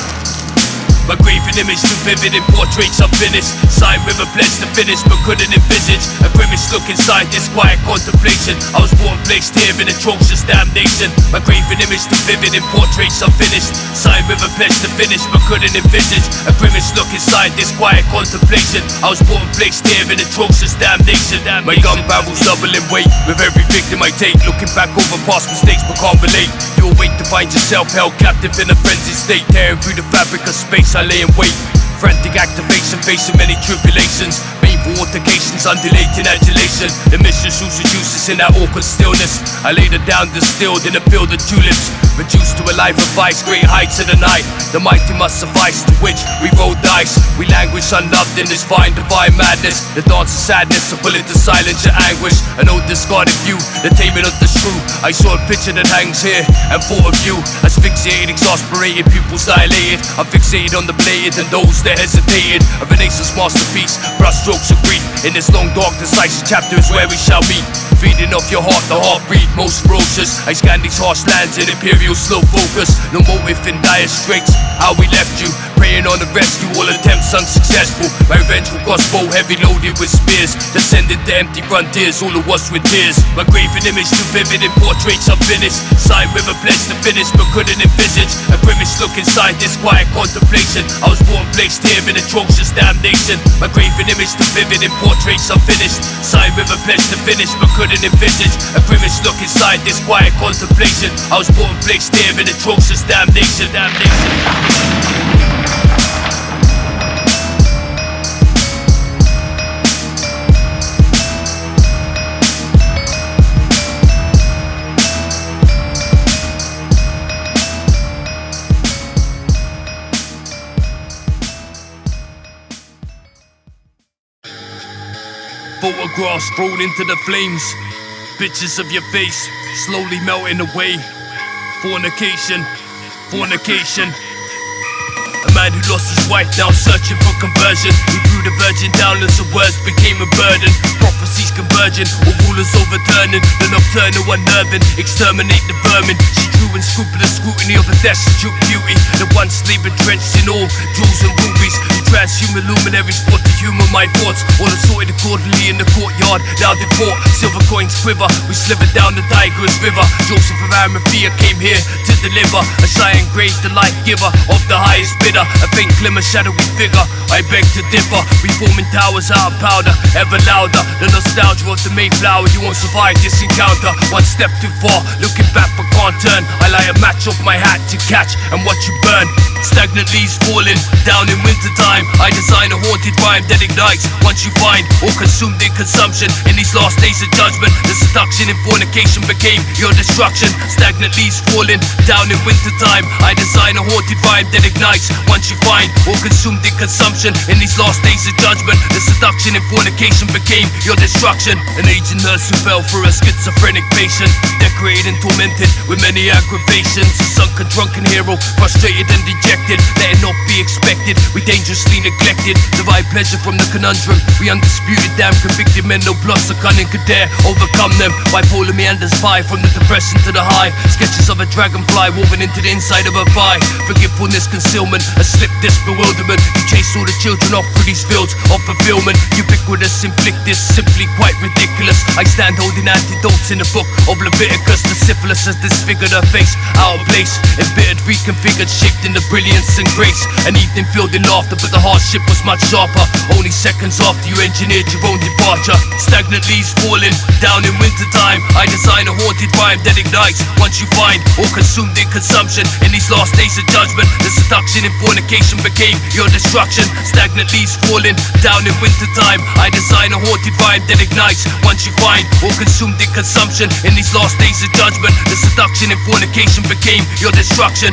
My graven image too vivid in portraits unfinished. Signed with a pledge to finish but couldn't envisage a grimace look inside this quiet contemplation. I was born placed here in atrocious damnation. My graven image too vivid in portraits unfinished. Signed with a pledge to finish but couldn't envisage a grimace look inside this quiet contemplation. I was born placed here in atrocious damnation. My gun barrels double in weight with every victim I take. Looking back over past mistakes but can't relate. You'll wait to find yourself held captive in a frenzied state. Tearing through the fabric of space, I lay in wait. Frantic activation, facing many tribulations. Painful altercations, undulating adulation. The mistress who seduces in that awkward stillness. I laid her down distilled in a field of tulips. Reduced to a life of vice, great heights of the night. The mighty must suffice, to which we roll dice. We languish unloved in this fine divine madness. The dance of sadness, a bullet to silence your anguish. An old discarded view, the taming of the shrew. I saw a picture that hangs here and thought of you. Asphyxiated, exasperated, pupils dilated. I'm fixated on the bladed and those that hesitated. A Renaissance masterpiece, brushstrokes of grief. In this long, dark, decisive chapter is where we shall meet. Feeding off your heart, the heartbeat, most ferocious. I scan these harsh lands in imperial slow focus. No motive in dire straits, how we left you. Praying on the rescue, all attempts unsuccessful. My vengeful crossbow heavy loaded with spears. Descended to empty frontiers, all awash with tears. My graven image too vivid in portraits unfinished. Signed with a pledge to finish but couldn't envisage a grimace look inside this quiet contemplation. I was born placed here in atrocious damnation. My graven image too vivid in portraits unfinished. Signed with a pledge to finish but couldn't envisage a grimace look inside this quiet contemplation. I was born placed here in atrocious damnation. Photographs thrown into the flames. Pictures of your face slowly melting away. Fornication. A man who lost his wife now searching for conversion. He threw the virgin down as the words became a burden. Prophecies converging, all rulers overturning. The nocturnal unnerving, exterminate the vermin. She drew in scrupulous scrutiny of a destitute beauty. The once labored drenched in all jewels and rubies. The transhuman luminaries brought to humor my thoughts. All assorted accordingly in the courtyard. Now they fought, silver coins quiver. We slivered down the Tigris River. Joseph of Arimathea came here to deliver a cyan grave, the life giver of the highest bidder. A faint glimmer, shadowy figure. I beg to differ. We forming towers out of powder, ever louder. The nostalgia of the Mayflower. You won't survive this encounter. One step too far, looking back but can't turn. I light a match off my hat to catch and watch you burn. Stagnant leaves falling down in wintertime. I design a haunted rhyme that ignites once you find or consumed in consumption. In these last days of judgment, the seduction in fornication became your destruction. Stagnant leaves falling down in wintertime. I design a haunted rhyme that ignites once you find or consumed in consumption. In these last days of judgment, the seduction in fornication became your destruction. An aging nurse who fell for a schizophrenic patient, decorated and tormented with many aggravations. A sunken drunken hero, frustrated and dejected, let it not be expected. We dangerously neglected, derive pleasure from the conundrum. We undisputed, damn convicted men, no plus or cunning could dare overcome them. Bipolar meanders by from the depression to the high. Sketches of a dragonfly woven into the inside of a thigh. Forgetfulness, concealment, a slip, this bewilderment. You chase all the children off through these fields of fulfillment. Ubiquitous, inflict this, simply quite ridiculous. I stand holding antidotes in the book of Leviticus. The syphilis has disfigured her face, out of place, embittered, reconfigured, shaped in the brilliance and grace. An evening filled in laughter, but the hardship was much sharper. Only seconds after you engineered your own departure. Stagnant leaves falling down in wintertime. I design a haunted rhyme that ignites once you find or consumed in consumption. In these last days of judgment, the seduction in fornication became your destruction. Stagnant leaves falling down in wintertime. I design a haunted rhyme that ignites once you find or consumed in consumption. In these last days of judgment, the seduction in fornication became your destruction.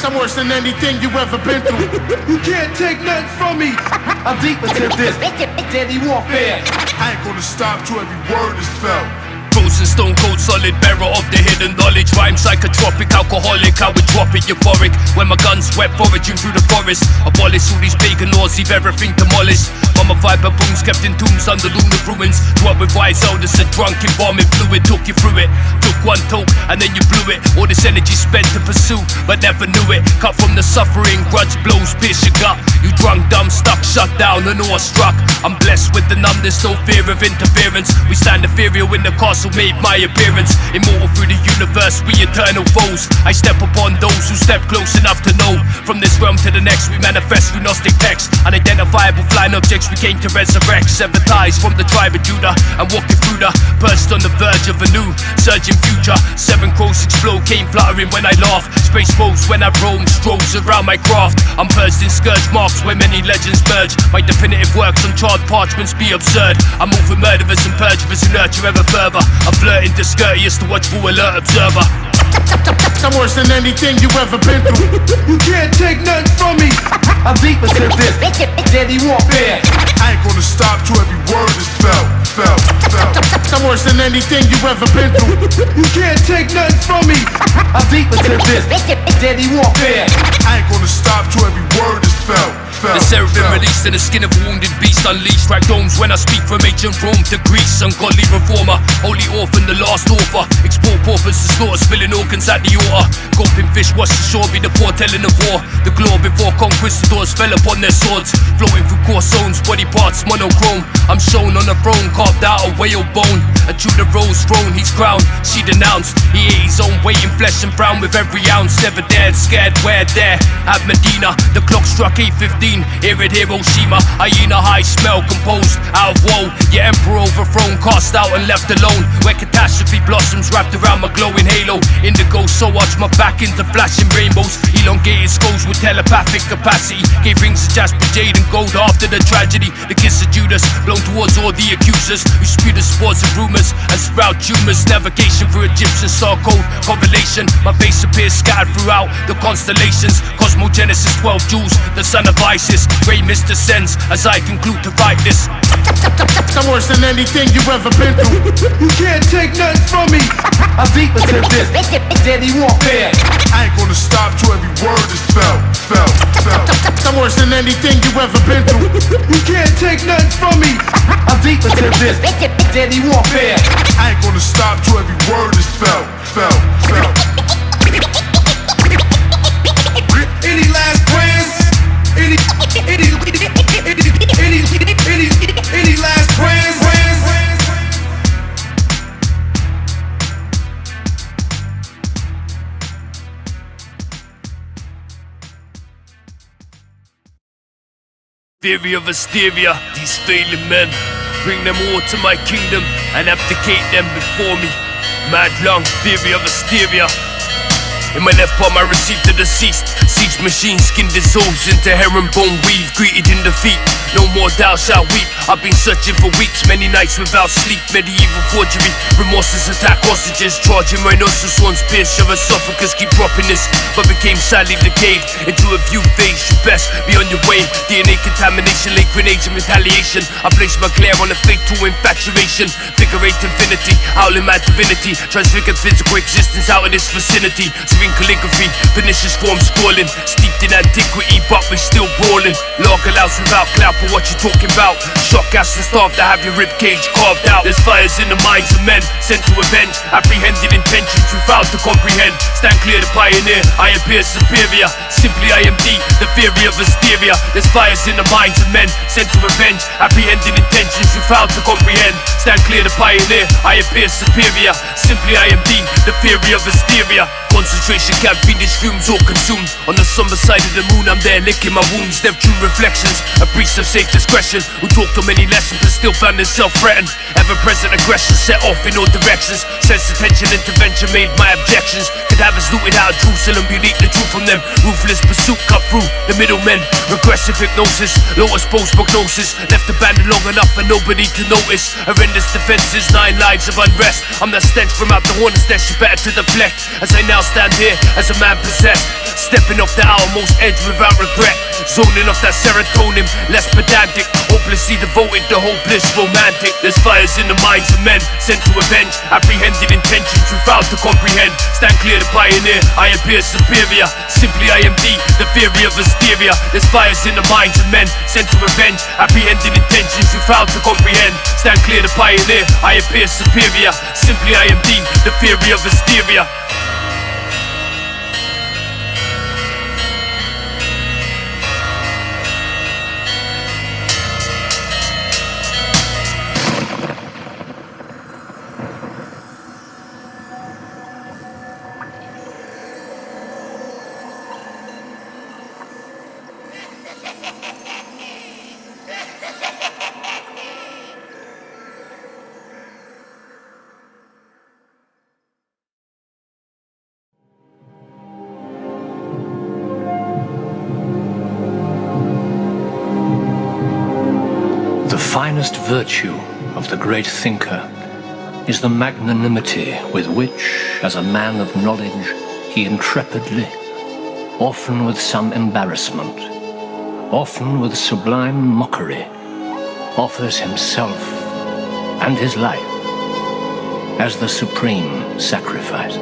I'm worse than anything you ever been through. You can't take nothing from me. I'm deep into this deadly warfare. I ain't gonna stop till every word is felt. Frozen stone cold solid bearer of the hidden knowledge. Rhyme psychotropic, alcoholic, I would drop it euphoric. When my guns swept foraging through the forest. Abolish all these pagan laws, leave everything demolished. Mummified baboons kept in tombs under lunar ruins. Dwelt with wise elders and drunk embalming fluid. Took you through it, took one toke and then you blew it. All this energy spent to pursue but never knew it. Cut from the suffering, grudge blows pierce your gut. You drunk, dumb, stuck, shut down and awestruck. I'm blessed with the numbness, no fear of interference. We stand ethereal in the castle, made my appearance. Immortal through the universe, we eternal foes. I step upon those who step close enough to know. From this realm to the next, we manifest through Gnostic texts. Unidentifiable flying objects we came to resurrect. Sever ties from the tribe of Judah and walking through the burst on the verge of a new surging future. Seven crows explode, came fluttering when I laugh. Space pose when I roam, strolls around my craft. I'm purged in scourge marks where many legends merge. My definitive works on charred parchments be absurd. I'm over murderers and perjurers who nurture ever further. I'm flirting discourteous to watchful alert observer. I'm worse than anything you ever been through. You can't take nothing from me. I'm deep into this deadly warfare. I ain't gonna stop till every word is felt. I'm worse than anything you ever been through. You can't take nothing from me. I'm deep into this deadly warfare. I ain't gonna stop till every word is felt. The seraphim released in the skin of a wounded beast unleashed. Crack domes when I speak from ancient Rome to Greece. Ungodly reformer, holy orphan, the last author. Export paupers to slaughter, spilling organs at the altar. Gulping fish wash the shore, be the foretelling of war. The globe before conquistadors fell upon their swords. Flowing through coarse zones, body parts monochrome. I'm shown on a throne carved out of whale bone. A Judah rose throne, he's crowned, she denounced. He ate his own weight in flesh and brown with every ounce. Never dared, scared, where there? At Medina, the clock struck 8:15. Hear it, Hiroshima, hyena high smell composed out of woe. Your emperor overthrown, cast out and left alone. Where catastrophe blossoms wrapped around my glowing halo. Indigo so arched my back into flashing rainbows. Elongated skulls with telepathic capacity. Gave rings of jasper, jade and gold after the tragedy. The kiss of Judas, blown towards all the accusers who spew the spores of rumors and sprout tumors. Navigation through Egyptian star code correlation. My face appears scattered throughout the constellations. Cosmogenesis 12 jewels, the son of ISIS. Grey mist descends as I conclude to write this. I'm worse than anything you ever been through. You can't take nothing from me. I'm deep into this deadly warfare. I ain't gonna stop till every word is felt. I'm worse than anything you ever been through. You can't take nothing from me. I'm deep into this deadly warfare. I ain't gonna stop till every word is felt. Any last plans? Any last plans? Theory of Hysteria, these failing men. Bring them all to my kingdom and abdicate them before me. Mad long theory of Hysteria. In my left palm I received the deceased. Siege machine skinned his souls into herringbone weave. Greeted in defeat, no more thou shalt weep. I've been searching for weeks, many nights without sleep. Medieval forgery, remorseless attack hostages. Charging rhinoceros ones, pierce your esophagus. Keep dropping this, but became sadly decayed into a view phase. You best be on your way. DNA contamination, late grenades and retaliation. I place my glare on a fatal infatuation. Figure eight infinity, howling mad divinity. Transfigured physical existence out of this vicinity. Serene calligraphy, pernicious forms falling. Steeped in antiquity, but we still brawling. Log allows without clout, but what you talking about? Shock gas and starve to have your ribcage carved out. There's fires in the minds of men, sent to avenge. Apprehended intentions we failed to comprehend. Stand clear the pioneer, I appear superior. Simply I am the theory of Hysteria. There's fires in the minds of men, sent to avenge. Apprehended intentions we failed to comprehend. Stand clear the pioneer, I appear superior. Simply I am the theory of Hysteria. Concentration camp, fiendish fumes all consumed. On the somber side of the moon, I'm there licking my wounds. They're true reflections, a priest of safe discretion, who talked on many lessons but still found himself threatened. Ever-present aggression set off in all directions. Sense attention, intervention made my objections. Cadavers looted out of Jerusalem, unique the truth from them. Ruthless pursuit cut through the middlemen. Regressive hypnosis, lowest post prognosis. Left abandoned long enough for nobody to notice. Horrendous defenses, 9 lives of unrest. I'm the stench from out the hornet's nest, you better to deflect. As I now stand here as a man possessed, stepping off the outermost edge without regret. Zoning off that serotonin, less pedantic. Hopelessly devoted to hopeless romantic. There's fires in the minds of men, sent to avenge. Apprehended intentions without to comprehend. Stand clear the pioneer, I appear superior. Simply I am the theory of hysteria. There's fires in the minds of men, sent to avenge. Apprehended intentions without to comprehend. Stand clear the pioneer, I appear superior. Simply I am the theory of hysteria. The finest virtue of the great thinker is the magnanimity with which, as a man of knowledge, he intrepidly, often with some embarrassment, often with sublime mockery, offers himself and his life as the supreme sacrifice.